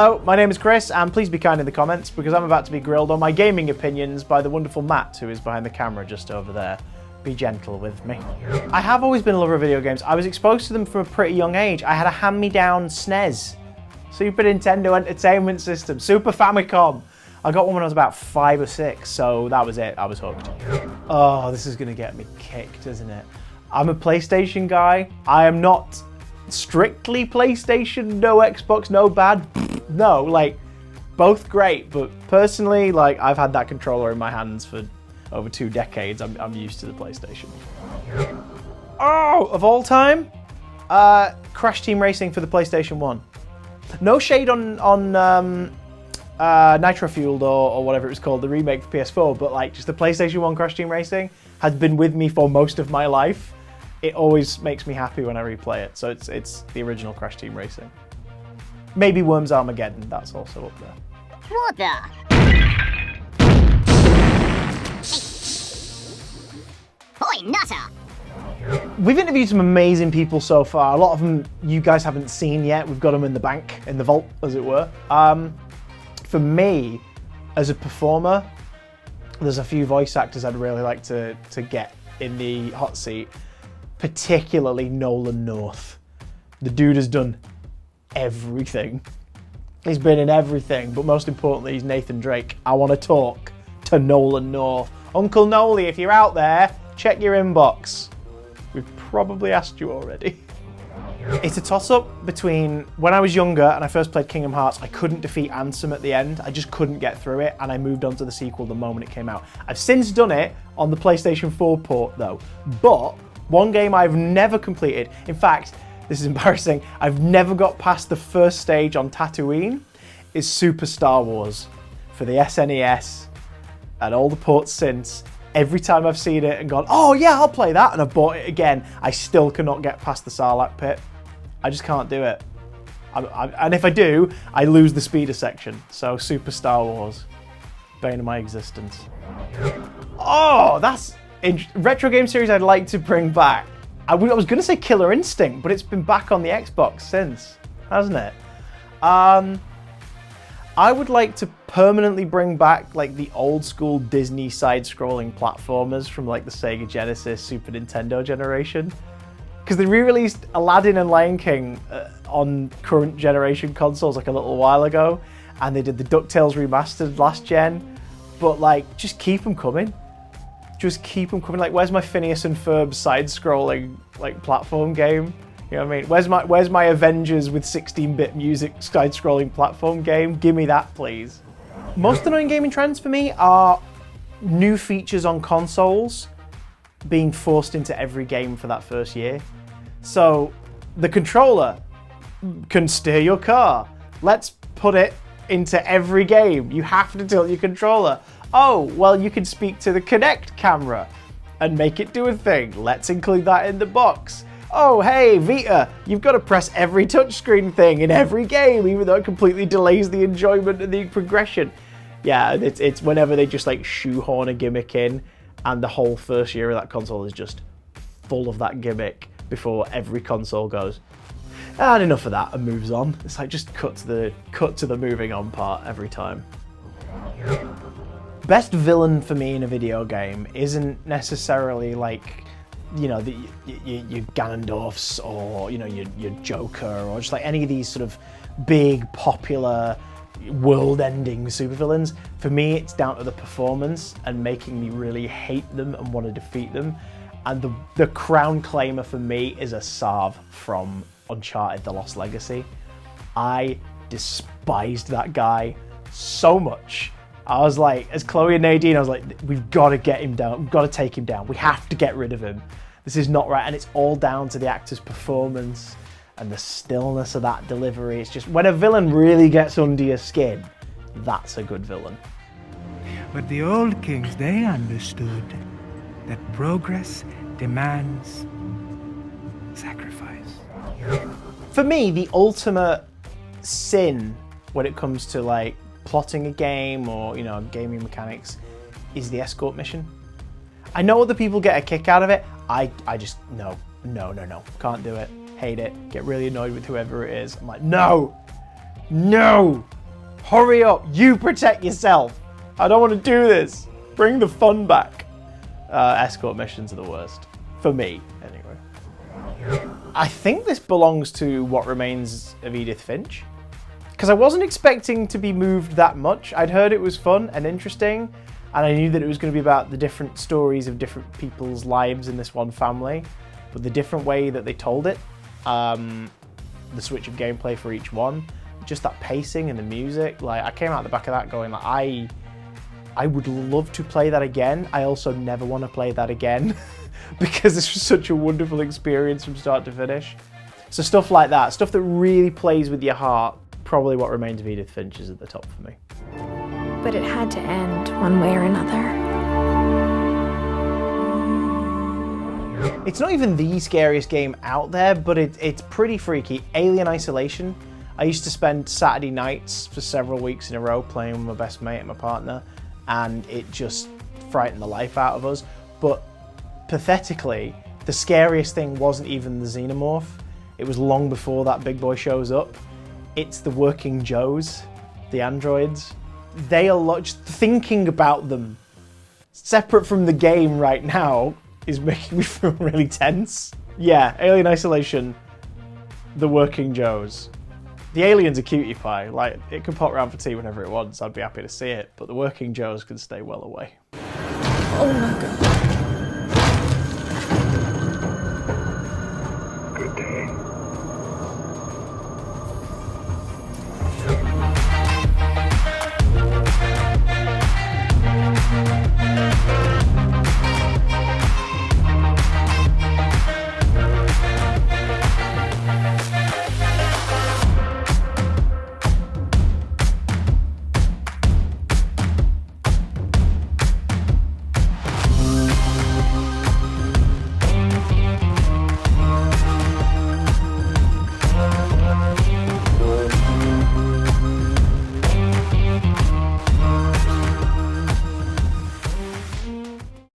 Hello, my name is Chris, and please be kind in the comments because I'm about to be grilled on my gaming opinions by the wonderful Matt, who is behind the camera just over there. Be gentle with me. I have always been a lover of video games. I was exposed to them from a pretty young age. I had a hand-me-down SNES, Super Nintendo Entertainment System, Super Famicom. I got one when I was about 5 or 6, so that was it. I was hooked. Oh, this is gonna get me kicked, isn't it? I'm a PlayStation guy. I am not strictly PlayStation, no Xbox, no bad. No, like, both great, but personally, like, I've had that controller in my hands for over 2 decades. I'm used to the PlayStation. Oh, of all time, Crash Team Racing for the PlayStation 1. No shade on Nitro Fueled or whatever it was called, the remake for PS4, but like just the PlayStation 1 Crash Team Racing has been with me for most of my life. It always makes me happy when I replay it, so it's the original Crash Team Racing. Maybe Worms Armageddon, that's also up there. What the? Oi, nutter! We've interviewed some amazing people so far. A lot of them you guys haven't seen yet. We've got them in the bank, in the vault, as it were. For me, as a performer, there's a few voice actors I'd really like to get in the hot seat, particularly Nolan North. The dude has done everything. He's been in everything, but most importantly, he's Nathan Drake. I want to talk to Nolan North. Uncle Noli, if you're out there, check your inbox. We've probably asked you already. It's a toss-up between when I was younger and I first played Kingdom Hearts, I couldn't defeat Ansem at the end. I just couldn't get through it, and I moved on to the sequel the moment it came out. I've since done it on the PlayStation 4 port though, but one game I've never completed, in fact, this is embarrassing, I've never got past the first stage on Tatooine, is Super Star Wars for the SNES and all the ports since. Every time I've seen it and gone, oh yeah, I'll play that, and I've bought it again, I still cannot get past the Sarlacc pit. I just can't do it. And if I do, I lose the speeder section. So Super Star Wars, bane of my existence. Oh, that's a retro game series I'd like to bring back. I was going to say Killer Instinct, but it's been back on the Xbox since, hasn't it? I would like to permanently bring back like the old school Disney side-scrolling platformers from like the Sega Genesis, Super Nintendo generation. Because they re-released Aladdin and Lion King on current generation consoles like a little while ago, and they did the DuckTales remastered last gen, but like, just keep them coming. Just keep them coming. Like, where's my Phineas and Ferb side-scrolling like platform game? You know what I mean? Where's my Avengers with 16-bit music side-scrolling platform game? Give me that, please. Most annoying gaming trends for me are new features on consoles being forced into every game for that first year. So the controller can steer your car. Let's put it into every game. You have to tilt your controller. Oh, well, you can speak to the Kinect camera and make it do a thing. Let's include that in the box. Oh, hey, Vita, you've got to press every touchscreen thing in every game, even though it completely delays the enjoyment and the progression. Yeah, it's whenever they just like shoehorn a gimmick in, and the whole first year of that console is just full of that gimmick before every console goes, and enough of that, and moves on. It's like just cut to the moving on part every time. Best villain for me in a video game isn't necessarily like, you know, your Ganondorfs or, you know, your Joker or just like any of these sort of big popular world-ending supervillains. For me, it's down to the performance and making me really hate them and want to defeat them. And the crown claimer for me is a Sarv from Uncharted: The Lost Legacy. I despised that guy so much. I was like, as Chloe and Nadine, I was like, we've got to get him down. We've got to take him down. We have to get rid of him. This is not right. And it's all down to the actor's performance and the stillness of that delivery. It's just when a villain really gets under your skin, that's a good villain. But the old kings, they understood that progress demands sacrifice. For me, the ultimate sin when it comes to like plotting a game or, you know, gaming mechanics is the escort mission. I know other people get a kick out of it. I just, no, can't do it. Hate it. Get really annoyed with whoever it is. I'm like, no, No! Hurry up! You protect yourself! I don't want to do this! Bring the fun back! Escort missions are the worst. For me, anyway. I think this belongs to What Remains of Edith Finch. Because I wasn't expecting to be moved that much. I'd heard it was fun and interesting, and I knew that it was going to be about the different stories of different people's lives in this one family, but the different way that they told it, the switch of gameplay for each one, just that pacing and the music, like I came out the back of that going like, I would love to play that again. I also never want to play that again because this was such a wonderful experience from start to finish. So stuff like that, stuff that really plays with your heart, probably What Remains of Edith Finch is at the top for me. But it had to end one way or another. It's not even the scariest game out there, but it's pretty freaky. Alien Isolation. I used to spend Saturday nights for several weeks in a row playing with my best mate and my partner, and it just frightened the life out of us. But pathetically, the scariest thing wasn't even the xenomorph. It was long before that big boy shows up. It's the working Joes, the androids. They are thinking about them, separate from the game right now, is making me feel really tense. Yeah, Alien Isolation, the working Joes. The alien's a cutie pie, like it can pop around for tea whenever it wants, I'd be happy to see it, but the working Joes can stay well away. Oh my god.